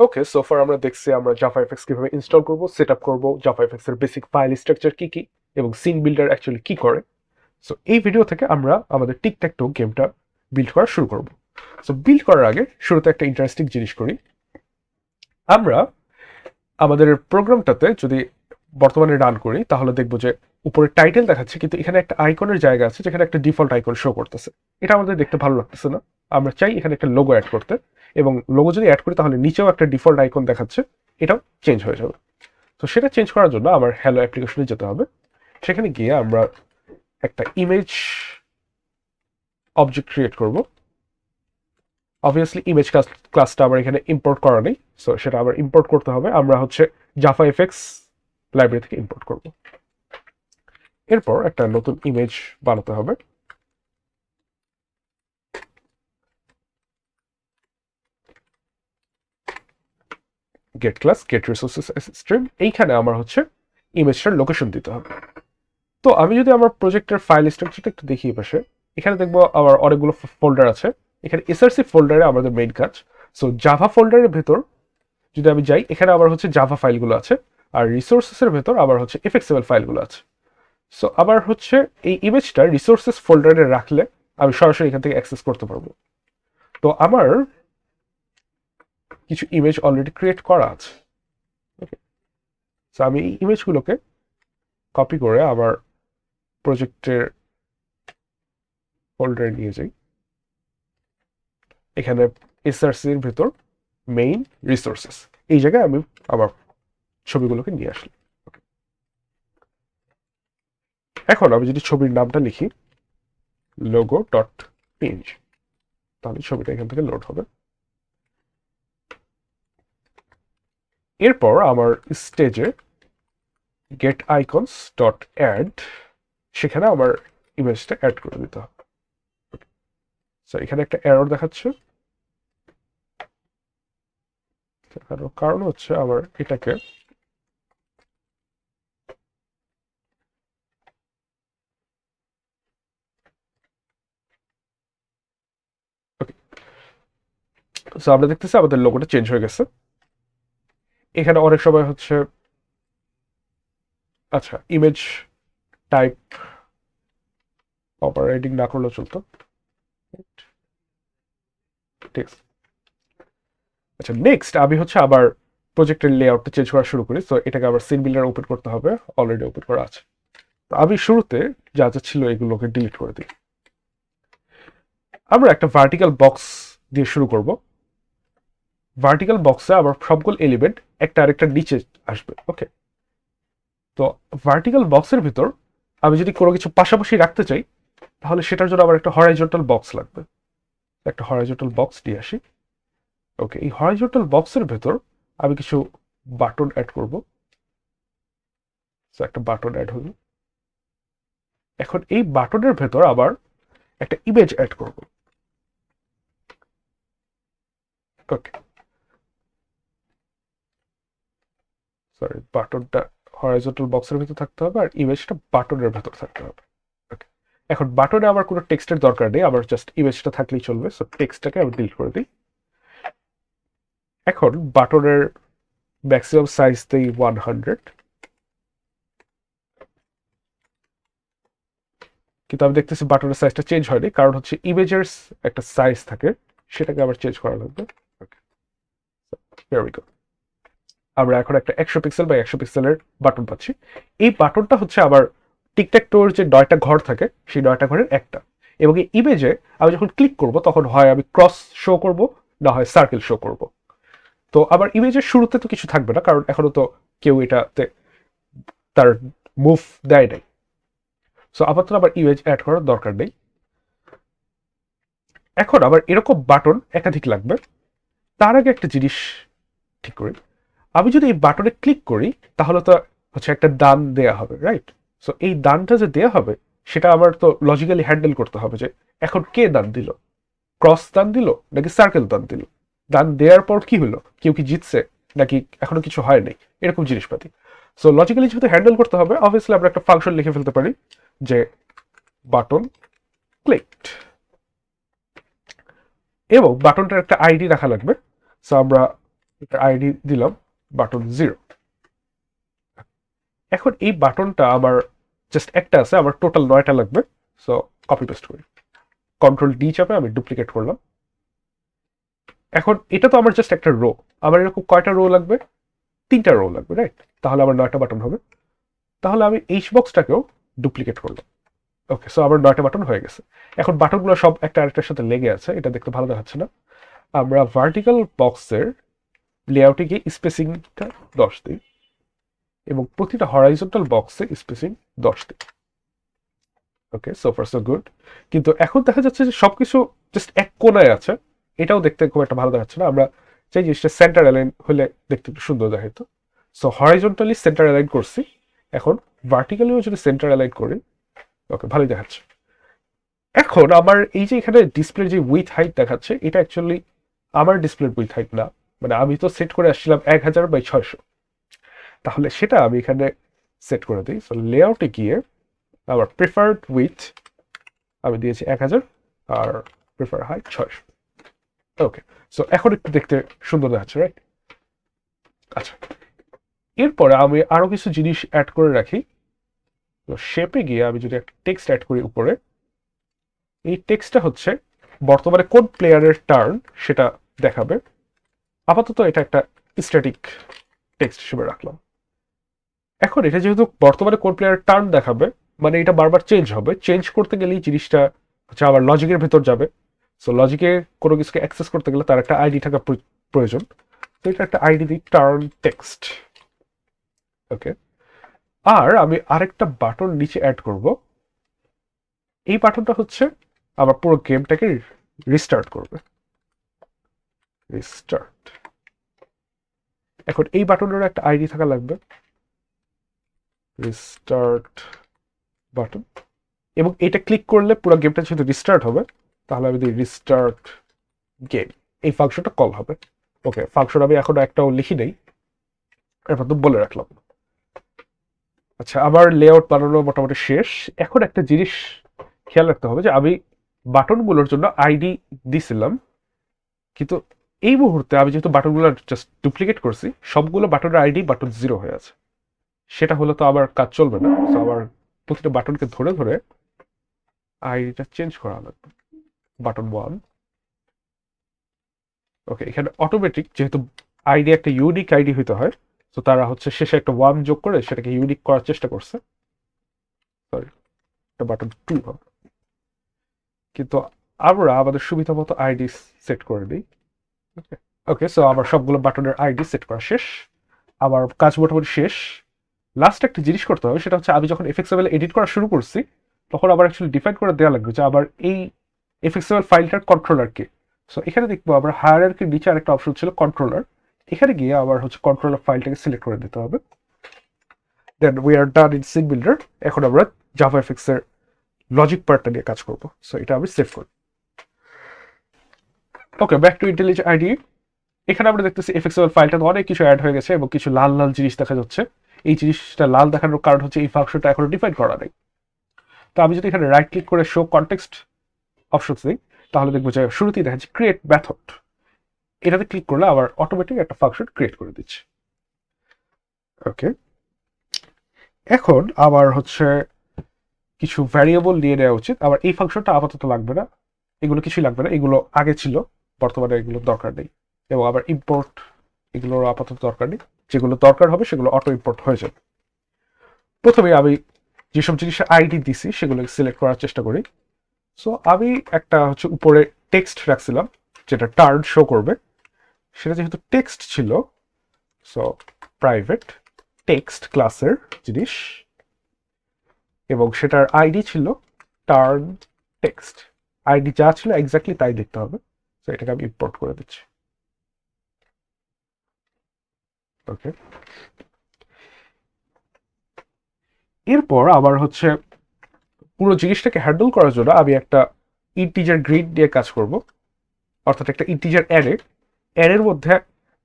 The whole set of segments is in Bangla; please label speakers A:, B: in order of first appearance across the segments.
A: ওকে, সো ফার আমরা দেখছি আমরা জাভাএফএক্স কিভাবে ইনস্টল করব, সেট আপ করবো, জাভাএফএক্স এর বেসিক ফাইল স্ট্রাকচার কি কি এবং সিন বিল্ডার অ্যাকচুয়ালি কি করে। সো এই ভিডিও থেকে আমরা আমাদের টিকট্যাক-টো গেমটা বিল্ড করা শুরু করব। সো বিল্ড করার আগে শুরুতে একটা ইন্টারেস্টিং জিনিস করি। আমরা আমাদের প্রোগ্রামটাতে যদি বর্তমানে রান করি তাহলে দেখবো যে উপরে টাইটেল দেখাচ্ছে, কিন্তু এখানে একটা আইকনের জায়গা আছে যেখানে একটা ডিফল্ট আইকন শো করতেছে। এটা আমাদের দেখতে ভালো লাগতেছে না। আমরা চাই এখানে একটা লোগো অ্যাড করতে, এবং লোগো যদি অ্যাড করি তাহলে নিচেও একটা ডিফল্ট আইকন দেখাচ্ছে, এটাও চেঞ্জ হয়ে যাবে। তো সেটা চেঞ্জ করার জন্য আমার হ্যালো অ্যাপ্লিকেশনে যেতে হবে। সেখানে গিয়ে আমরা একটা ইমেজ অবজেক্ট ক্রিয়েট করব। অবভিয়াসলি ইমেজ ক্লাসটা আমার এখানে ইম্পোর্ট করা নেই, সো সেটা আবার ইম্পোর্ট করতে হবে। আমরা হচ্ছে জাভাএফএক্স লাইব্রেরি থেকে ইম্পোর্ট করব। এরপর একটা নতুন ইমেজ বানাতে হবে। Get class get resources stream, এইখানে আমার হচ্ছে ইমেজটার লোকেশন দিতে হবে। তো আমি যদি আমার প্রজেক্টের ফাইল স্ট্রাকচারটা একটু দেখি পাশে, এখানে দেখবো আমার অনেকগুলো ফোল্ডার আছে। এখানে এসআরসি ফোল্ডারে আমাদের মেইন কাজ। সো জাভা ফোল্ডারের ভেতর যদি আমি যাই, এখানে আবার হচ্ছে জাভা ফাইলগুলো আছে, আর রিসোর্সেসের ভেতর আবার হচ্ছে এফএক্সএমএল ফাইলগুলো আছে। সো আবার হচ্ছে এই ইমেজটা রিসোর্সেস ফোল্ডারে রাখলে আমি সরাসরি এখান থেকে অ্যাক্সেস করতে পারবো। তো আমার কিছু ইমেজ অলরেডি ক্রিয়েট করা আছে। ওকে, সো আমি এই ইমেজগুলোকে কপি করে আবার প্রজেক্টের ফোল্ডারে নিয়ে যাই। এখানে এসআরসির ভেতর মেইন রিসোর্সেস, এই জায়গায় আমি আমার ছবিগুলোকে নিয়ে আসলাম। এখন আমি যদি ছবির নামটা লিখি লোগো ডট পিএনজি, তাহলে ছবিটা এখান থেকে লোড হবে। এরপর আমার স্টেজে গেট আইকনস ডট অ্যাড, সেখানে আমার ইমেজটা অ্যাড করে দিতে হবে। স্যার এখানে একটা এরর দেখাচ্ছে, কারণ হচ্ছে আমার এটাকে আমরা দেখতেছি আমাদের লোগোটা চেঞ্জ হয়ে গেছে। এখানে অনেক সময় হচ্ছে আচ্ছা ইমেজ টাইপ অপারেটিং না করলেও চলতো, ঠিক আছে। আচ্ছা নেক্সট আমি হচ্ছে আবার প্রজেক্টের লেআউটটা চেঞ্জ করা শুরু করি। তো এটাকে আবার সিন বিল্ডার ওপেন করতে হবে, অলরেডি ওপেন করা আছে। তো আমি শুরুতে যা যা ছিল এগুলোকে ডিলিট করে দিই। আমরা একটা ভার্টিক্যাল বক্স দিয়ে শুরু করব। ভার্টিক্যাল বক্সে আবার সবগুলো এলিমেন্ট একটা আরেকটা নিচে আসবে। ওকে, তো ভার্টিক্যাল বক্সের ভিতর আমি যদি কোনো কিছু পাশাপাশি রাখতে চাই তাহলে সেটার জন্য আবার একটা হরাইজন্টাল বক্স লাগবে। একটা হরাইজন্টাল বক্স দিয়ে আসি। ওকে, এই হরাইজন্টাল বক্সের ভেতর আমি কিছু বাটন অ্যাড করব। একটা বাটন অ্যাড হলো। এখন এই বাটনের ভেতর আবার একটা ইমেজ অ্যাড করব। ওকে, সরি, বাটনটা হরাইজন্টাল বক্সের ভিতর থাকতে হবে আর ইমেজটা বাটনের ভেতর থাকতে হবে। ওকে, এখন বাটনে আমার কোনো টেক্সটের দরকার নেই, আমার জাস্ট ইমেজটা থাকলেই চলবে। সো টেক্সটটাকে আমি ডিলিট করে দিই। এখন বাটনের ম্যাক্সিমাম সাইজ দেই 100, কিন্তু আমি দেখতেছি বাটনের সাইজটা চেঞ্জ হয়নি, কারণ হচ্ছে ইমেজের একটা সাইজ থাকে, সেটাকে আবার চেঞ্জ করা লাগবে। ওকে, হিয়ার উই গো। আমরা এখন একটা 100 পিক্সেল বা 100 পিক্সেলের বাটন পাচ্ছি। এই বাটনটা হচ্ছে আবার টিকট্যাক টোর যে 9টা ঘর থাকে সেই 9টা ঘরের একটা, এবং এই ইমেজে আমি যখন ক্লিক করব তখন হয় আমি ক্রস শো করব, না হয় সার্কেল শো করব। তো আবার ইমেজের শুরুতে তো কিছু থাকবে না, কারণ এখনো তো কেউ এটাতে তার মুভ দেয় নাই। সো আপাতত আবার ইমেজ অ্যাড করার দরকার নেই। এখন আবার এরকম বাটন একাধিক লাগবে। তার আগে একটা জিনিস ঠিক করি, আমি যদি এই বাটনে ক্লিক করি তাহলে তো হচ্ছে একটা দান দেয়া হবে, রাইট? সো এই দানটা যে দেয়া হবে সেটা আমার তো লজিক্যালি হ্যান্ডেল করতে হবে যে এখন কে দান দিল, ক্রস দান দিল নাকি সার্কেল দান দিল, দান দেওয়ার পর কি হলো, কেউ কি জিতছে নাকি এখনো কিছু হয় নাই, এরকম জিনিসপাতি। সো লজিক্যালি যেহেতু হ্যান্ডেল করতে হবে, অবভিয়াসলি আমরা একটা ফাংশন লিখে ফেলতে পারি যে বাটন ক্লিকড, এবং বাটনটার একটা আইডি রাখা লাগবে। সো আমরা এটা আইডি দিলাম বাটন 0। এখন এই বাটনটা আমার জাস্ট একটা আছে, আমার টোটাল 9টা লাগবে। সো কপি পেস্ট করি, কন্ট্রোল ডি চাপে আমি ডুপ্লিকেট করলাম। এখন এটা তো আমার জাস্ট একটা রো, আমার এরকম কয়টা রো লাগবে? 3টা রো লাগবে, রাইট? তাহলে আমার 9টা বাটন হবে। তাহলে আমি এইচ বক্সটাকেও ডুপ্লিকেট করলাম। ওকে, সো আমার 9টা বাটন হয়ে গেছে। এখন বাটনগুলো সব একটা আরেকটার সাথে লেগে আছে, এটা দেখতে ভালো দেখাচ্ছে না। আমরা ভার্টিক্যাল বক্সের লেআউটে গিয়ে স্পেসিংটা 10 দিই এবং প্রতিটা হরাইজন্টাল বক্সে স্পেসিং 10 দিই। ওকে, সো ফার সো গুড। কিন্তু এখন দেখা যাচ্ছে যে সবকিছু জাস্ট এক কোনায় আছে, এটাও দেখতে খুব একটা ভালো দেখাচ্ছে না। আমরা চাই জিনিসটা সেন্টার অ্যালাইন হলে দেখতে একটু সুন্দর দেখাইতো। সো হরাইজন্টালি সেন্টার অ্যালাইন করছি, এখন ভার্টিক্যালিও যদি সেন্টার অ্যালাইন করি, ওকে, ভালোই দেখাচ্ছে। এখন আমার এই যে এখানে ডিসপ্লের যে উইথ হাইট দেখাচ্ছে, এটা অ্যাকচুয়ালি আমার ডিসপ্লের উইথ হাইট না, মানে আমি তো সেট করে আসছিলাম 1000/600। তাহলে সেটা আমি এখানে সেট করে দিই। সো লেআউটে গিয়ে আমার প্রিফার্ড উইথ আমি দিয়েছি 1000 আর প্রিফার হাইট 600। ওকে, সো এখন একটু দেখতে সুন্দর দেখাচ্ছে, রাইট? আচ্ছা, এরপরে আমি আরো কিছু জিনিস অ্যাড করে রাখি। তো শেপে গিয়ে আমি যদি একটা টেক্সট অ্যাড করি উপরে, এই টেক্সটটা হচ্ছে বর্তমানে কোন প্লেয়ারের টার্ন সেটা দেখাবে। আপাতত এটা একটা স্ট্যাটিক টেক্সট হিসেবে রাখলাম। এখন এটা যেহেতু বর্তমানে কোন প্লেয়ারের টার্ন দেখাবে, মানে এটা বারবার চেঞ্জ হবে, চেঞ্জ করতে গেলেই জিনিসটা হচ্ছে আবার লজিকের ভেতর যাবে। সো লজিকে কোনো কিছুকে অ্যাক্সেস করতে গেলে তার একটা আইডি থাকা প্রয়োজন। তো এটা একটা আইডি দিই, টার্ন টেক্সট। ওকে, আর আমি আরেকটা বাটন নিচে অ্যাড করব। এই বাটনটা হচ্ছে আমার পুরো গেমটাকে রিস্টার্ট করবে। রিস্টার্ট। এখন এই বাটনেরও একটা আইডি থাকা লাগবে, রিস্টার্ট বাটন। এবং এটা ক্লিক করলে পুরো গেমটা যেহেতু রিস্টার্ট হবে, তাহলে আমি দিই রিস্টার্ট গেম, এই ফাংশনটা কল হবে। ওকে, ফাংশন আমি এখন একটাও লিখি নেই, এরপর তো বলে রাখলাম। আচ্ছা, আমার লেআউট বানানো মোটামুটি শেষ। এখন একটা জিনিস খেয়াল রাখতে হবে যে আমি বাটনগুলোর জন্য আইডি দিছিলাম, কিন্তু এই মুহূর্তে আমি যেহেতু বাটনগুলো জাস্ট ডুপ্লিকেট করছি, সবগুলো বাটনের আইডি বাটন 0 হয়ে আছে। সেটা হলে তো আমার কাজ চলবে না। তো আমার প্রতিটা বাটনকে ধরে ধরে আইডিটা চেঞ্জ করা লাগবে। বাটন 1। ওকে, এখানে অটোমেটিক যেহেতু আইডি একটা ইউনিক আইডি হইতে হয়, তো তারা হচ্ছে শেষে একটা 1 যোগ করে সেটাকে ইউনিক করার চেষ্টা করছে। সরি, এটা বাটন 2 হবে। কিন্তু আমরা আমাদের সুবিধা মতো আইডি সেট করে দিই। ওকে, ওকে, সো আমার সবগুলো বাটনের আইডি সেট করা শেষ, আমার কাজ মোটামুটি শেষ। লাস্ট একটা জিনিস করতে হবে, সেটা হচ্ছে আমি যখন এফএক্সএমএল এডিট করা শুরু করছি, তখন আবার অ্যাকচুয়ালি ডিফাইন করে দেওয়া লাগবে যে আবার এই এফএক্সএমএল ফাইলটার কন্ট্রোলার কে। সো এখানে দেখবো আমরা হায়ারার্কির নিচে আরেকটা অপশন ছিল কন্ট্রোলার, এখানে গিয়ে আবার হচ্ছে কন্ট্রোলার ফাইলটাকে সিলেক্ট করে দিতে হবে। Then we are done in scene builder. এখন আমরা জাভা এফএক্স এর লজিক পার্টটা নিয়ে কাজ করবো। সো এটা আমি সেভ করি। ওকে, ব্যাক টু ইন্টেলিজেন্ট আইডি। এখানে আমরা দেখতেছি এফএক্সএমএল ফাইলটা অনেক কিছু অ্যাড হয়ে গেছে এবং কিছু লাল লাল জিনিস দেখা যাচ্ছে। এই জিনিসটা লাল দেখানোর কারণ হচ্ছে এই ফাংশনটা এখনো ডিফাইন করা নেই। তো আমি যদি এখানে রাইট ক্লিক করে শো কনটেক্সট অপশনস দিই, তাহলে দেখবো যে শুরুতেই দেখা যাচ্ছে ক্রিয়েট মেথড। এটাতে ক্লিক করলে আবার অটোমেটিক একটা ফাংশন ক্রিয়েট করে দিচ্ছে। ওকে, এখন আবার হচ্ছে কিছু ভ্যারিয়েবল নিয়ে নেওয়া উচিত। আবার এই ফাংশনটা আপাতত লাগবে না, এগুলো কিছুই লাগবে না, এগুলো আগে ছিল, বর্তমানে এগুলো দরকার নেই। এবং আবার ইম্পোর্ট, এগুলোর আপাতত দরকার নেই, যেগুলো দরকার হবে সেগুলো অটো ইম্পোর্ট হয়ে যাবে। প্রথমে আমি যেসব জিনিসের আইডি দিছি সেগুলো সিলেক্ট করার চেষ্টা করি। সো আমি একটা হচ্ছে উপরে টেক্সট রাখছিলাম যেটা টার্ন শো করবে, সেটা যেহেতু টেক্সট ছিল, সো প্রাইভেট টেক্সট ক্লাসের জিনিস, এবং সেটার আইডি ছিল টার্ন টেক্সট। আইডি যা ছিল এক্স্যাক্টলি তাই দেখতে হবে। সো এটাকে আমি ইম্পোর্ট করে দিচ্ছি। ওকে, এরপর আবার হচ্ছে পুরো জিনিসটাকে হ্যান্ডেল করার জন্য আমি একটা ইন্টিজার গ্রিড দিয়ে কাজ করব, অর্থাৎ একটা ইন্টিজার অ্যারের মধ্যে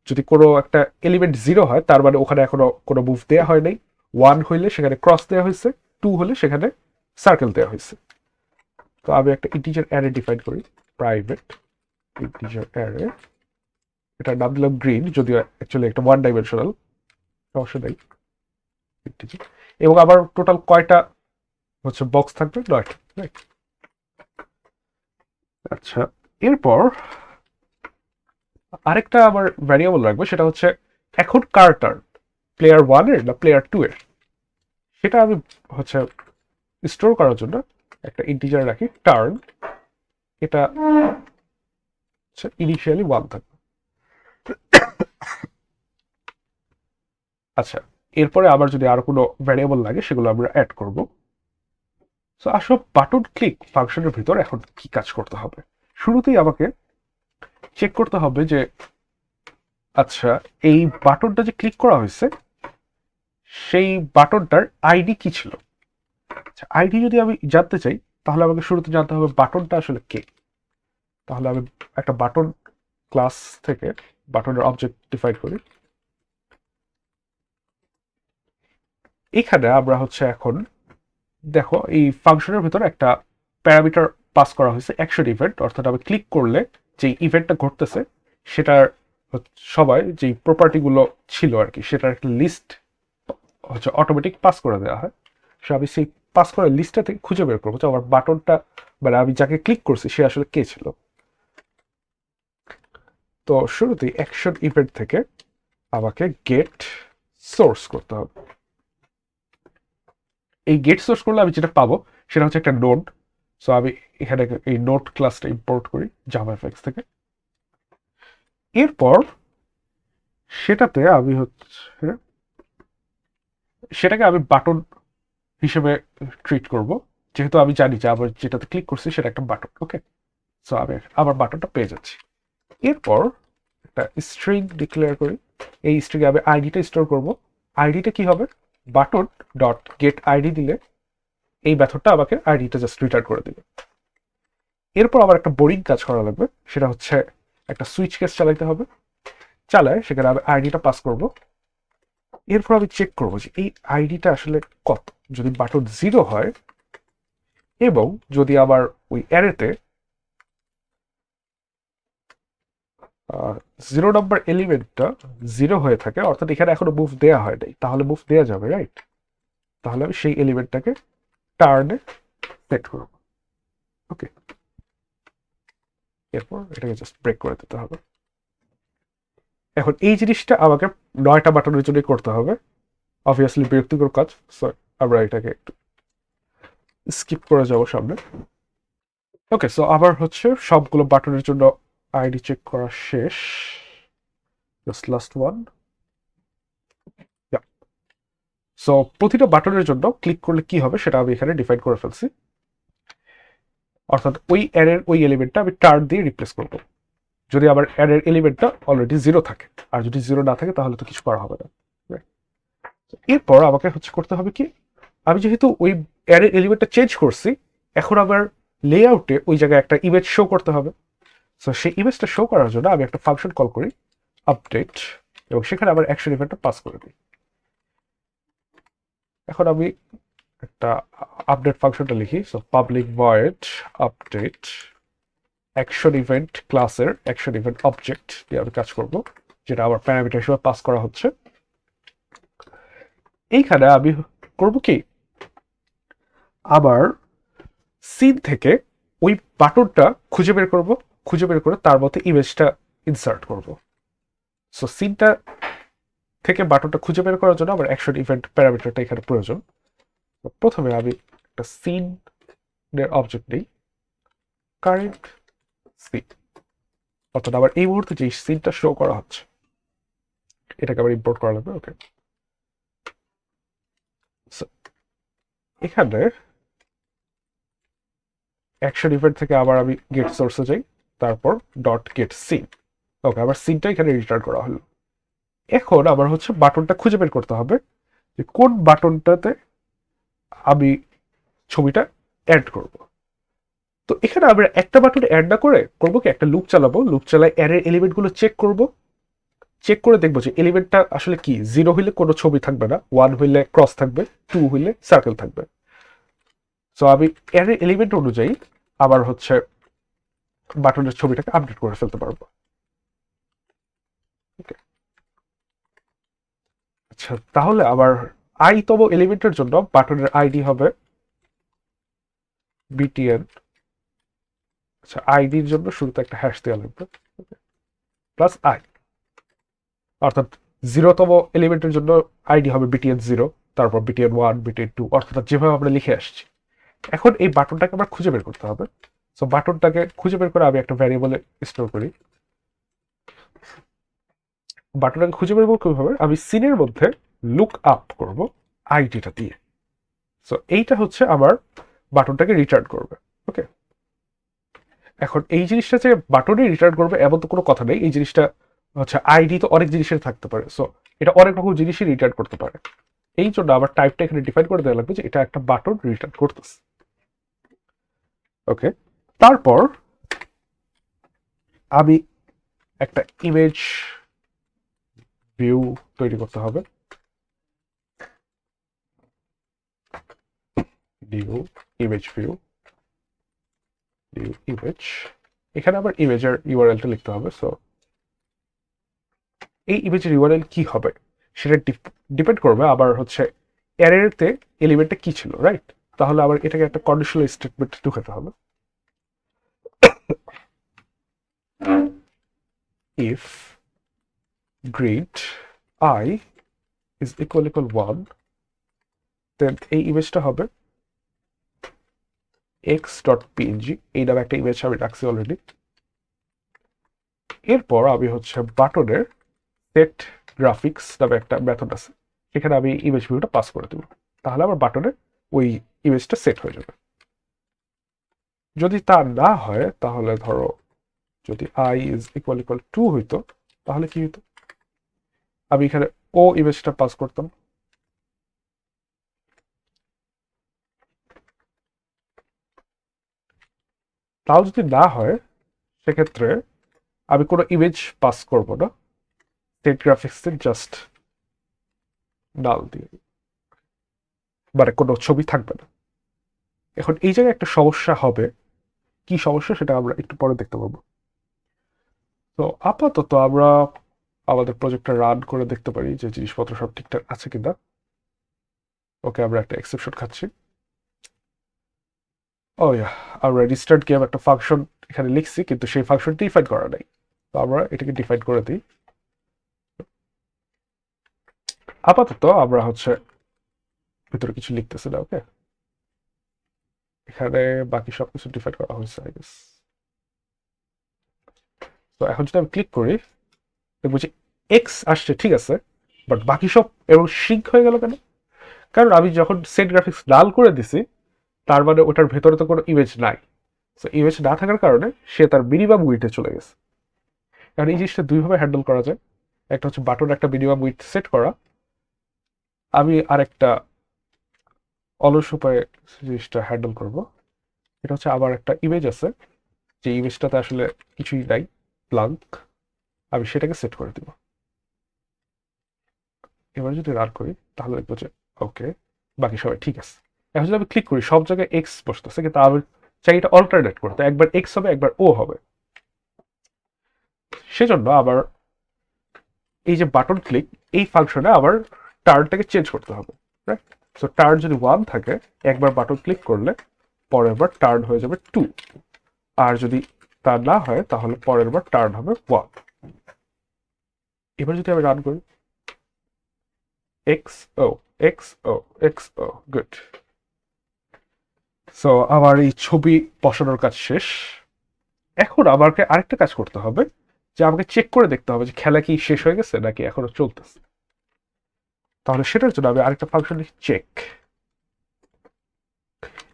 A: যদি কোনো একটা এলিমেন্ট 0 হয়, তার মানে ওখানে এখনো কোনো মুভ দেওয়া হয় নাই। 1 হইলে সেখানে ক্রস দেওয়া হয়েছে, 2 হলে সেখানে সার্কেল দেওয়া হয়েছে। তো আমি একটা ইন্টিজার অ্যারে ডিফাইন করি, প্রাইভেট ইন্টিজার অ্যারে এটা নাম দিলাম গ্রিন, যদিও অ্যাকচুয়ালি একটা ওয়ান ডাইমেনশনাল, সমস্যা নেই। এবং আবার টোটাল কয়টা হচ্ছে বক্স থাকবে? 9টা, রাইট। আচ্ছা, এরপর আরেকটা আবার ভ্যারিয়েবল রাখবো, সেটা হচ্ছে এখন কার টার্ন, প্লেয়ার 1 এর না প্লেয়ার 2 এর, সেটা আমি হচ্ছে স্টোর করার জন্য একটা ইন্টিজার রাখি টার্ন, এটা ইনিশিয়ালি 1 থাকবে। আচ্ছা, এরপরে আবার যদি আরো কোনো ভ্যারিয়েবল লাগে সেগুলো আমরা অ্যাড করব। সো আসলে বাটন ক্লিক ফাংশনের ভিতর এখন কি কাজ করতে হবে, শুরুতেই আমাকে চেক করতে হবে যে আচ্ছা এই বাটনটা যে ক্লিক করা হয়েছে সেই বাটনটার আইডি কি ছিল। আচ্ছা, আইডি যদি আমি জানতে চাই তাহলে আমাকে শুরুতে জানতে হবে বাটনটা আসলে কে। তাহলে আমি একটা বাটন ক্লাস থেকে বাটনের অবজেক্ট ডিফাইন করি। এখানে আমরা হচ্ছে এখন দেখো এই ফাংশনের ভিতরে একটা প্যারামিটার পাস করা হয়েছে অ্যাকশন ইভেন্ট, অর্থাৎ আমি ক্লিক করলে যে ইভেন্টটা ঘটতেছে সেটার সবাই যে প্রপার্টিগুলো ছিল আর কি সেটার একটা লিস্ট হচ্ছে অটোমেটিক পাস করে দেওয়া হয়। সো আমি সেই পাস করার লিস্টটা থেকে খুঁজে বের করবো যে আমার বাটনটা মানে আমি যাকে ক্লিক করছি সে আসলে কে ছিল। তো শুরুতেই অ্যাকশন ইভেন্ট থেকে আমাকে গেট সোর্স করতে হবে। এই গেট সোর্স করলে আমি যেটা পাবো সেটা হচ্ছে একটা নোড। সো আমি এখানে এই নোড ক্লাসটা ইম্পোর্ট করি জাভাএফএক্স থেকে। এরপর সেটাতে আমি হচ্ছে সেটাকে আমি বাটন হিসেবে ট্রিট করব, যেহেতু আমি জানি যে আবার যেটাতে ক্লিক করছি সেটা একটা বাটন। ওকে, সো আমি আবার বাটনটা পেয়ে যাচ্ছি। এরপর একটা স্ট্রিং ডিক্লেয়ার করি, এই স্ট্রিংয়ে আমি আইডিটা স্টোর করব। আইডিটা কি হবে, বাটন ডট গেট আইডি দিলে এই মেথডটা আমাকে আইডিটা জাস্ট রিটার্ন করে দিবে। এরপর আবার একটা বোরিং কাজ করা লাগবে, সেটা হচ্ছে একটা সুইচ কেস চালাইতে হবে। চালায় সেখানে আমি আইডিটা পাস করব। এরপর আমি চেক করবো যে এই আইডিটা আসলে কত। যদি বাটন 0 হয় এবং যদি আবার ওই অ্যারেতে 0 নম্বর এলিমেন্টটা 0 হয়ে থাকে, অর্থাৎ এখানে এখনো মুভ দেওয়া হয় নাই, তাহলে মুভ দেওয়া যাবে, রাইট। তাহলে আমি সেই এলিমেন্টটাকে টার্নে সেট করব। ওকে, এরপর এটাকে জাস্ট ব্রেক করে দিতে হবে। এখন এই জিনিসটা আমাকে 9টা বাটনের জন্যই করতে হবে, অবভিয়াসলি বিরক্তিকর কাজ। সো আমরা এটাকে একটু স্কিপ করে যাবো সামনে। ওকে, সো আবার হচ্ছে সবগুলো বাটনের জন্য আইডি চেক করা শেষ, জাস্ট লাস্ট ওয়ান। সো প্রতিটা বাটনের জন্য ক্লিক করলে কি হবে সেটা আমি এখানে ডিফাইন করে ফেলছি, অর্থাৎ ওই অ্যারের ওই এলিমেন্টটা আমি টার্ন দিয়ে রিপ্লেস করবো যদি আমার অ্যারের এলিমেন্টটা অলরেডি 0 থাকে। আর যদি 0 না থাকে তাহলে তো কিছু করা হবে না। এরপর আমাকে হচ্ছে করতে হবে কি, আমি যেহেতু ওই অ্যারের এলিমেন্টটা চেঞ্জ করছি, এখন আবার লেআউটে ওই জায়গায় একটা ইমেজ শো করতে হবে। সো সেই ইমেজটা শো করার জন্য আমি একটা ফাংশন কল করি আপডেট, এবং সেখানে আবার অ্যাকশন ইভেন্টটা পাস করে দিই। এখন আমি একটা আপডেট ফাংশনটা লিখি, so public void update action event ক্লাসের অ্যাকশন ইভেন্ট অবজেক্ট দিয়ে আমি কাজ করব, যেটা আবার প্যারামিটার হিসেবে পাস করা হচ্ছে। এইখানে আমি করব কি, আবার সিন থেকে ওই বাটনটা খুঁজে বের করব, খুঁজে বের করে তার মধ্যে ইমেজটা ইনসার্ট করব। সো সিনটা থেকে বাটনটা খুঁজে বের করার জন্য আমার অ্যাকশন ইভেন্ট প্যারামিটারটা এখানে প্রয়োজন। প্রথমে আমি একটা সিনের অবজেক্ট নিই, কারেন্ট সিন, অর্থাৎ আবার এই মুহূর্তে যে সিনটা শো করা হচ্ছে এটাকে আবার ইম্পোর্ট করা লাগবে। ওকে, এখানে অ্যাকশন ইভেন্ট থেকে আবার আমি গেট সোর্সে যাই, তারপর ডট গেট সিন। ওকে, আবার সিনটা এখানে রিটার্ন করা হলো। এখন আবার হচ্ছে বাটনটা খুঁজে বের করতে হবে যে কোন বাটনটাতে আমি ছবিটা অ্যাড করব। তো এখানে আমরা একটা বাটন অ্যাড না করে করবো কি, একটা লুপ চালাবো, লুপ চালাই অ্যারের এলিমেন্টগুলো চেক করব, চেক করে দেখবো যে এলিমেন্টটা আসলে কি। 0 হইলে কোনো ছবি থাকবে না, 1 হইলে ক্রস থাকবে, 2 হইলে সার্কেল থাকবে। সো আমি অ্যারের এলিমেন্ট অনুযায়ী আবার হচ্ছে বাটনের ছবিটাকে আপডেট করে ফেলতে পারবো। আচ্ছা, তাহলে আবার তম এলিমেন্টের জন্য বাটনের আইডি হবে বিটিএন। আচ্ছা, আইডির জন্য শুরুতে একটা হ্যাশ দেওয়া লাগবে, প্লাস আই, অর্থাৎ 0তম এলিমেন্টের জন্য আইডি হবে বিটিএন 0, তারপর বিটিএন 1, বিটিএন 2, অর্থাৎ যেভাবে আমরা লিখে আসছি। এখন এই বাটনটাকে আমরা খুঁজে বের করতে হবে। সো বাটনটাকে খুঁজে বের করে আমি একটা ভ্যারিয়েবলে স্টোর করি। বাটনটাকে খুঁজে বের করতে হবে, আমি সিনের মধ্যে লুক আপ করব আইডিটা দিয়ে। সো এইটা হচ্ছে আমার বাটনটাকে রিটার্ন করবে। ওকে, এখন এই জিনিসটা যে বাটনে রিটার্ন করবে এমন তো কোনো কথা নেই। এই জিনিসটা হচ্ছে আইডি তো অনেক জিনিসের থাকতে পারে, সো এটা অনেক রকম জিনিসই রিটার্ন করতে পারে। এই জন্য আবার টাইপটা এখানে ডিফাইন করে দেওয়া লাগবে যে এটা একটা বাটন রিটার্ন করতেছে। ওকে, তারপর আমি একটা ইমেজ ভিউ তৈরি করতে হবে। New image view, new image, এখানে আবার ইমেজের ইউআরএলটা লিখতে হবে। সো এই ইমেজের ইউআরএল কি হবে সেটা ডিপেন্ড করবে আবার হচ্ছে অ্যারেতে এলিমেন্টটা কি ছিল, রাইট? তাহলে আবার এটাকে একটা কন্ডিশনাল স্টেটমেন্ট ঢুকাতে হবে। If grid eye is equal 1, দেন এই ইমেজটা হবে x.png, এই নামে একটা ইমেজ আমি রাখছি অলরেডি। এরপর আমি হচ্ছে বাটনের সেট গ্রাফিক্স নামে একটা মেথড আছে, সেখানে আমি ইমেজ ভিউটা পাস করে দেবো। তাহলে আমার বাটনে ওই ইমেজটা সেট হয়ে যাবে। যদি তা না হয় তাহলে ধরো যদি আই ইজ ইকুয়াল 2 হইতো, তাহলে কি হইতো, আমি এখানে ও ইমেজটা পাস করতাম। তাও যদি না হয় সেক্ষেত্রে আমি কোনো ইমেজ পাস করব না, সেট গ্রাফিক্সের জাস্ট নাল দিয়ে, মানে কোনো ছবি থাকবে না। এখন এই জায়গায় একটা সমস্যা হবে, কি সমস্যা সেটা আমরা একটু পরে দেখতে পাবো। তো আপাতত আমরা আমাদের প্রজেক্টটা রান করে দেখতে পারি যে জিনিসপত্র সব ঠিকঠাক আছে কিনা। ওকে, আমরা একটা এক্সেপশন খাচ্ছি। ও ইয়া, আমরা রিস্টার্ট গেম একটা ফাংশন এখানে লিখছি, কিন্তু সেই ফাংশনটি ডিফাইন করা নাই। তো আমরা এটাকে ডিফাইন করে দিই। আপাতত আমরা হচ্ছে ভিতরে কিছু লিখতেছি না। ওকে, এখানে বাকি সবকিছু ডিফাইন করা হয়েছে আই গেস। তো এখন যদি আমি ক্লিক করি দেখবো যে এক্স আসছে, ঠিক আছে, বাট বাকি সব এবং সিঙ্ক হয়ে গেল কেন? কারণ আমি যখন সেট গ্রাফিক্স লাল করে দিছি, তার মানে ওটার ভেতরে তো কোনো ইমেজ নাই। তো ইমেজ না থাকার কারণে সে তার মিনিমাম উইথে চলে গেছে। কারণ এই জিনিসটা দুইভাবে হ্যান্ডেল করা যায়। একটা হচ্ছে বাটন একটা মিনিমাম উইথ সেট করা, আমি আরেকটা অলস উপায়ে জিনিসটা হ্যান্ডেল করব। এটা হচ্ছে আবার একটা ইমেজ আছে, যে ইমেজটাতে আসলে কিছুই নাই, ব্লাঙ্ক, আমি সেটাকে সেট করে দিব। এবার যদি রান করি তাহলে দেখবো যে ওকে, বাকি সবাই ঠিক আছে। এখন যদি আমি ক্লিক করি সব জায়গায় এক্স বসতেছে, কিন্তু আমি চাই এটা অল্টারনেট করতে, একবার এক্স হবে একবার ও হবে। সেজন্য আবার এই যে বাটন ক্লিক, এই ফাংশনে আবার টার্নটাকে চেঞ্জ করতে হবে, রাইট? সো টার্ন যদি 1 থাকে, একবার বাটন ক্লিক করলে পরের বার টার্ন হয়ে যাবে 2, আর যদি তা না হয় তাহলে পরের বার টার্ন হবে 1। এবার যদি আমি রান করি এক্স ও এক্স ও এক্স ও, গুড। সো আমার এই ছবি বসানোর কাজ শেষ। এখন আমাকে আরেকটা কাজ করতে হবে, যে আমাকে চেক করে দেখতে হবে যে খেলা কি শেষ হয়ে গেছে নাকি এখনো চলতেছে। তাহলে সেটার জন্য আমি আরেকটা ফাংশন লিখি চেক।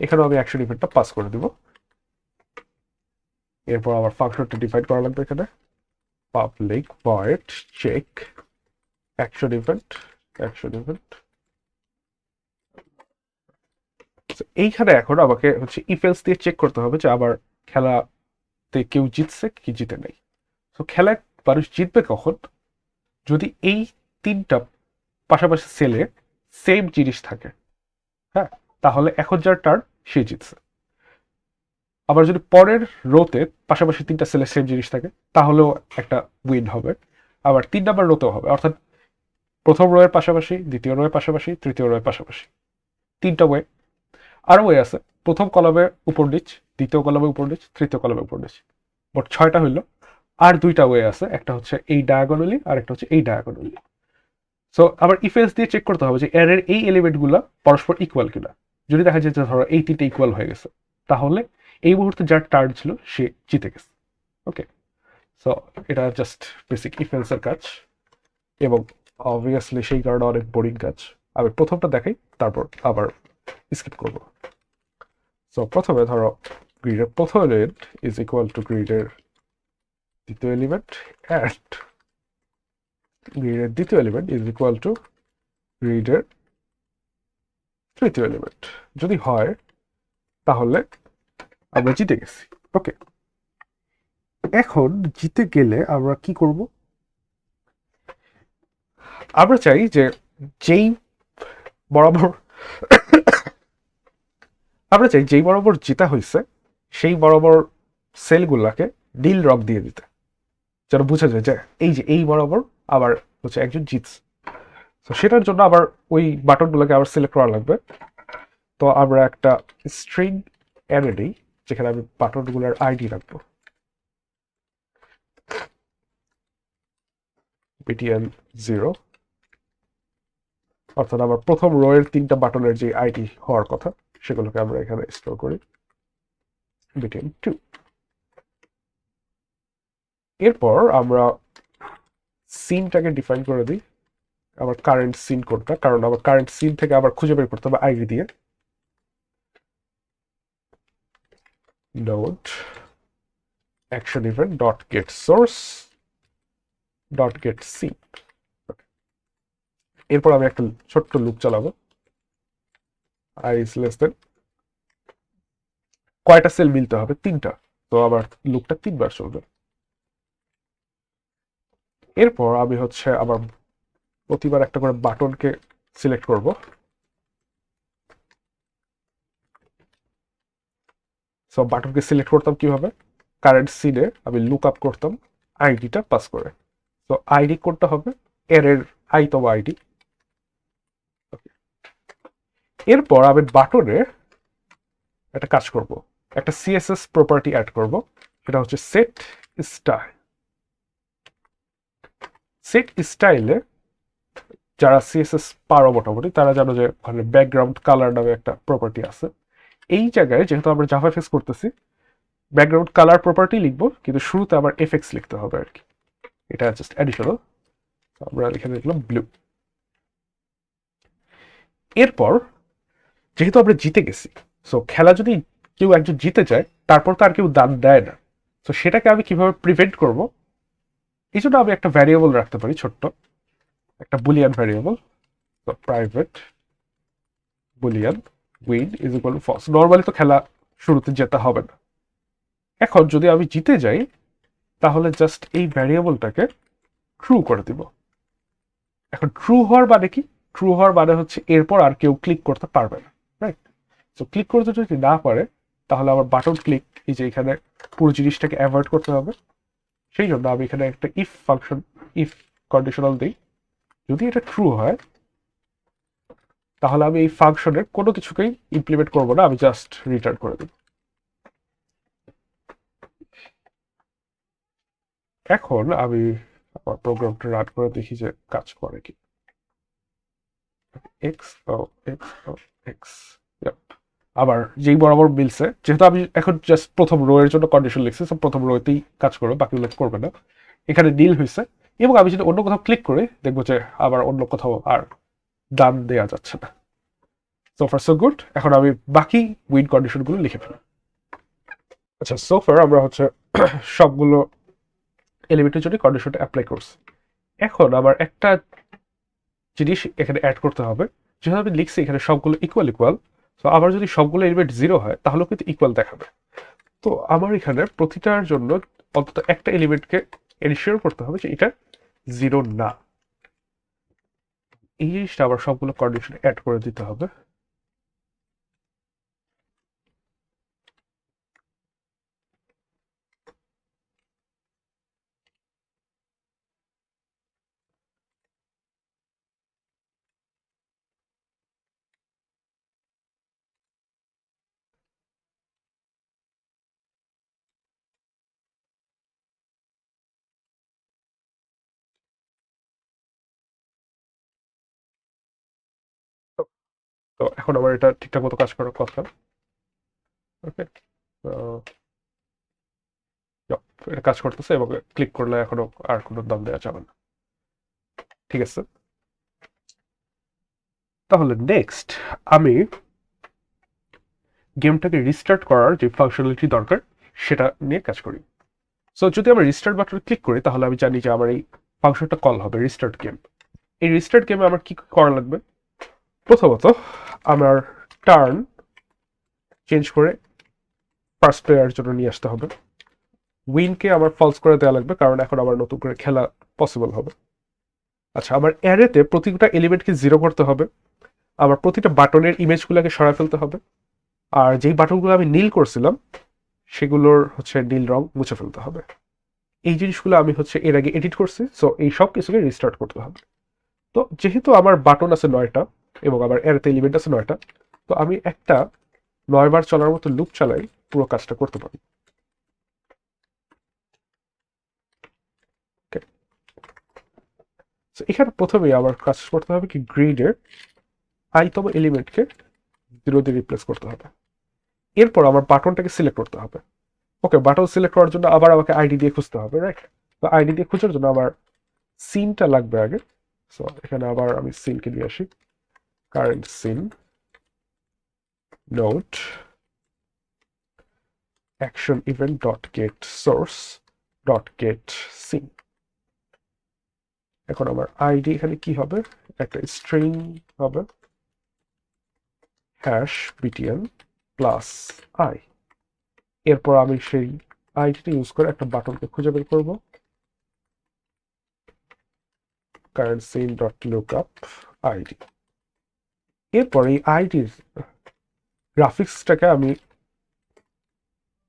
A: এখানেও আমি অ্যাকশন ইভেন্টটা পাস করে দিব। এরপর আমার ফাংশনটা ডিফাইন করা লাগবে এখানে, public void check action event, action event. এইখানে এখন আমাকে হচ্ছে ইফেলস দিয়ে চেক করতে হবে যে আমার খেলাতে কেউ জিতছে কি জিতে নেই। তো খেলায় মানুষ জিতবে কখন, যদি এই তিনটা পাশাপাশি সেলে সেম জিনিস থাকে, হ্যাঁ, তাহলে এখন যার টার্ন সে জিতছে। আবার যদি পরের রোতে পাশাপাশি তিনটা সেলে সেম জিনিস থাকে তাহলেও একটা উইন হবে, আবার 3 নাম্বার রোতেও হবে। অর্থাৎ প্রথম রো এর পাশাপাশি, দ্বিতীয় রো এর পাশাপাশি, তৃতীয় রো এর পাশাপাশি, তিনটা ওয়ে। আরো ওয়ে আছে, প্রথম কলামে উপর নিচ, দ্বিতীয় কলামে উপর নিচ, তৃতীয় কলামে উপর নিচ, মোট 6টা হইল। আর দুইটা ওয়ে আছে, একটা হচ্ছে এই ডায়াগোনালি আর একটা হচ্ছে এই ডায়াগোনালি। সো আবার ইফেন্স দিয়ে চেক করতে হবে যে এর এই এলিমেন্টগুলো পরস্পর ইকুয়াল কিনা। যদি দেখা যায় যে ধরো এই তিনটে ইকুয়াল হয়ে গেছে, তাহলে এই মুহূর্তে যার টার্ন ছিল সে জিতে গেছে। ওকে, সো এটা জাস্ট বেসিক ইফেন্সের কাজ, এবং অবভিয়াসলি সেই কারণে অনেক বোরিং কাজ। আমি প্রথমটা দেখাই, তারপর আবার স্কিপ করবো। সো প্রথমে ধরো গ্রিডের প্রথম এলিমেন্ট ইজ ইকুয়াল টু গ্রিডের দ্বিতীয় এলিমেন্ট, অ্যান্ড গ্রিডের দ্বিতীয় এলিমেন্ট ইজ ইকুয়াল টু গ্রিডের তৃতীয় এলিমেন্ট। যদি হয় তাহলে আমরা জিতে গেছি। ওকে, এখন জিতে গেলে আমরা কি করব? আমরা চাই যে যেই বরাবর আমরা চাই যেই বরাবর জিতা হয়েছে সেই বরাবর সেলগুলাকে নীল রং দিয়ে দিতে, যেন বোঝা যায় যে এই যে এই বরাবর আবার হচ্ছে একজন জিতছে। তো সেটার জন্য আবার ওই বাটনগুলোকে আবার সিলেক্ট করা লাগবে। তো আমরা একটা স্ট্রিং অ্যারে দিই, যেখানে আমি বাটনগুলোর আইডি রাখবো, btn 0, অর্থাৎ আমার প্রথম রো এর তিনটা বাটনের যে আইডি হওয়ার কথা সেগুলোকে আমরা এখানে স্টোর করি, btn 2। এরপর আমরা সিনটাকে ডিফাইন করে দিই, আমার কারেন্ট সিন কোডটা, কারণ আমার কারেন্ট সিন থেকে আবার খুঁজে বের করতে হবে আইডি দিয়ে। Node action event dot get source dot get scene. এরপর আমি একটা ছোট্ট লুপ চালাবো, আই ইজ লেস দেন, কয়টা সেল মিলতে হবে? 3টা। তো আবার লুপটা 3বার চলবে। এরপর আমি হচ্ছে আবার প্রতিবার একটা করে বাটনকে সিলেক্ট করব। সো বাটনকে সিলেক্ট করতাম কিভাবে? কারেন্ট সিনে আমি লুক আপ করতাম আইডিটা পাস করে। তো আইডি কোডটা হবে এর আইতম আইডি। এরপর আমি বাটনে একটা কাজ করব, একটা সিএসএস প্রপার্টি অ্যাড করব, সেটা হচ্ছে সেট স্টাইল। সেট স্টাইলে যারা সিএসএস পারো মোটামুটি তারা জানো যে ওখানে ব্যাকগ্রাউন্ড কালার নামে একটা প্রপার্টি আছে। এই জায়গায় যেহেতু আমরা জাভাফেক্স করতেছি, ব্যাকগ্রাউন্ড কালার প্রপার্টি লিখবো, কিন্তু শুরুতে আবার এফএক্স লিখতে হবে আর কি। এটা জাস্ট অ্যাডিশনাল। আমরা এখানে লিখলাম ব্লু। এরপর যেহেতু আমরা জিতে গেছি, সো খেলা যদি কেউ একজন জিতে যায় তারপর তো আর কেউ দান দেয় না। তো সেটাকে আমি কিভাবে প্রিভেন্ট করব? এই জন্য আমি একটা ভ্যারিয়েবল রাখতে পারি, ছোট্ট একটা বুলিয়ান ভ্যারিয়েবল। তো private boolean win is equal to false. Normally তো খেলা শুরুতে যেতে হবে না। এখন যদি আমি জিতে যাই তাহলে জাস্ট এই ভ্যারিয়েবলটাকে ট্রু করে দিব। এখন ট্রু হওয়ার মানে কি? ট্রু হওয়ার মানে হচ্ছে এরপর আর কেউ ক্লিক করতে পারবে না, রাইট? তো ক্লিক করতে যদি না পারে তাহলে আমার বাটন ক্লিক এই যে এখানে পুরো জিনিসটাকে অ্যাভয়েড করতে হবে। সেই জন্য আমি এখানে একটা ইফ ফাংশন, ইফ কন্ডিশনাল দিই। যদি এটা ট্রু হয় তাহলে আমি এই ফাংশনের কোনো কিছুকেই ইমপ্লিমেন্ট করবো না, আমি জাস্ট রিটার্ন করে দেব। এখন আমি আমার প্রোগ্রামটা রান করে দেখি যে কাজ করে কি। এক্স ও এক্স ও এক্স, আবার যেই বরাবর মিলছে, যেহেতু আমি এখন জাস্ট প্রথম রো এর জন্য কন্ডিশন লিখছি, সব প্রথম রোতেই কাজ করবে, বাকিগুলো করবে না। এখানে নীল হয়েছে, এবং আমি যদি অন্য কোথাও ক্লিক করি দেখবো যে আবার অন্য কোথাও আর দান দেওয়া যাচ্ছে না। So far so good. এখন আমি বাকি উইন কন্ডিশনগুলো লিখে ফেলি। আচ্ছা, সো ফার আমরা হচ্ছে সবগুলো এলিমেন্টের জন্য কন্ডিশনটা অ্যাপ্লাই করছি। এখন আবার একটা জিনিস এখানে অ্যাড করতে হবে, যেহেতু আমি লিখছি এখানে সবগুলো ইকুয়াল ইকুয়াল, তো আবার যদি সবগুলো এলিমেন্ট 0 হয় তাহলেও কিন্তু ইকুয়াল দেখাবে। তো আমার এখানে প্রতিটার জন্য অন্তত একটা এলিমেন্টকে এনশিওর করতে হবে যে এটা 0 না। এই জিনিসটা আবার সবগুলো কন্ডিশন অ্যাড করে দিতে হবে। তো এখন আমার এটা ঠিকঠাক মতো কাজ করার কথা। ওকে, এটা কাজ করতেছে এবং ক্লিক করলে এখনো আর কোনো দাম দেওয়া যাবে না। ঠিক আছে, তাহলে নেক্সট আমি গেমটাকে রিস্টার্ট করার যে ফাংশনালিটি দরকার সেটা নিয়ে কাজ করি। সো যদি আমরা রিস্টার্ট বাটনে ক্লিক করি তাহলে আমি জানি যে আমার এই ফাংশনটা কল হবে রিস্টার্ট গেম। এই রিস্টার্ট গেমে আমার কি করা লাগবে? প্রথমত আমার টার্ন চেঞ্জ করে ফার্স্ট প্লেয়ারের জন্য নিয়ে আসতে হবে। উইনকে আমার ফলস করে দেওয়া লাগবে, কারণ এখন আমার নতুন করে খেলা পসিবল হবে। আচ্ছা, আমার অ্যারেতে প্রতিটা এলিমেন্টকে জিরো করতে হবে। আমার প্রতিটা বাটনের ইমেজগুলোকে সরাই ফেলতে হবে। আর যেই বাটনগুলো আমি নীল করছিলাম সেগুলোর নীল রং মুছে ফেলতে হবে। এই জিনিসগুলো আমি এর আগে এডিট করছি, সো এই সব কিছুকে রিস্টার্ট করতে হবে। তো যেহেতু আমার বাটন আছে 9টা এবং আমার অ্যারেতে এলিমেন্ট আছে 9টা, তো আমি একটা 9বার চলার মতো লুপ চালাই পুরো কাজটা করতে পারি। এখানে প্রথমেই আমার কাজ করতে হবে কি, গ্রিডের আইতম এলিমেন্টকে 0 দিয়ে রিপ্লেস করতে হবে। এরপর আমার বাটনটাকে সিলেক্ট করতে হবে। ওকে, বাটন সিলেক্ট করার জন্য আবার আমাকে আইডি দিয়ে খুঁজতে হবে, রাইট? তো আইডি দিয়ে খোঁজার জন্য আমার সিনটা লাগবে আগে। সো এখানে আবার আমি সিনকে নিয়ে আসি, current scene node action event dot get source dot get scene. এখন আমার আইডি এখানে কি হবে, একটা স্ট্রিং হবে হ্যাশ বিটিএন প্লাস আই। এরপর আমি সেই আইডিটা ইউজ করে একটা বাটনকে খুঁজে বের করবো, current scene dot look up ID. এরপর এই আইডির গ্রাফিক্সটাকে আমি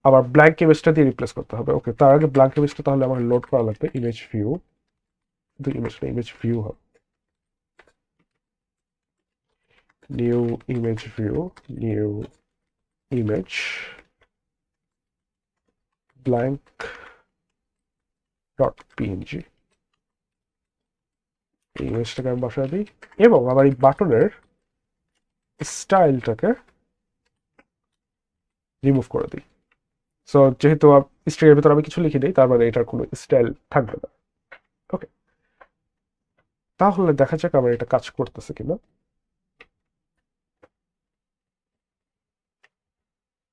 A: আবার ব্ল্যাঙ্ক ইমেজটা দিয়ে রিপ্লেস করতে হবে। ওকে, তার আগে ব্ল্যাঙ্ক ইমেজটা তাহলে আমার লোড করা লাগবে, ইমেজ ভিউ, ইমেজ ভিউ হবে new image view, new image blank dot PNG. এই ইমেজটাকে আমি বসায় দিই এবং আমার এই বাটনের স্টাইলটাকে রিমুভ করে দিই। সো যেহেতু স্ট্রিং এর ভিতরে আমি কিছু লিখে দিই, তার মানে এটার কোনো স্টাইল থাকবে না। ওকে, তাহলে দেখা যাক আমার এটা কাজ করতেছে কিনা।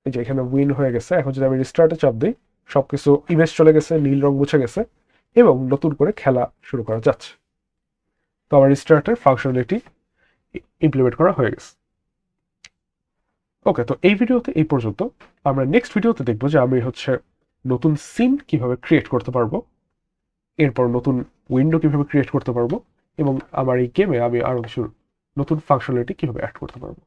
A: এই যে এখানে উইন হয়ে গেছে। এখন যদি আমি রিস্টার্টে চাপ দিই, সবকিছু ইমেজ চলে গেছে, নীল রং মুছে গেছে এবং নতুন করে খেলা শুরু করা যাচ্ছে। তো আমার রিস্টার্টের ফাংশনালিটি ইমপ্লিমেন্ট করা হয়ে গেছে। ওকে, তো এই ভিডিওতে এই পর্যন্ত। আমরা নেক্সট ভিডিওতে দেখবো যে আমি নতুন সিন কিভাবে ক্রিয়েট করতে পারবো, এরপর নতুন উইন্ডো কিভাবে ক্রিয়েট করতে পারবো এবং আমার এই গেমে আমি আরো কিছু নতুন ফাংশনালিটি কিভাবে অ্যাড করতে পারবো।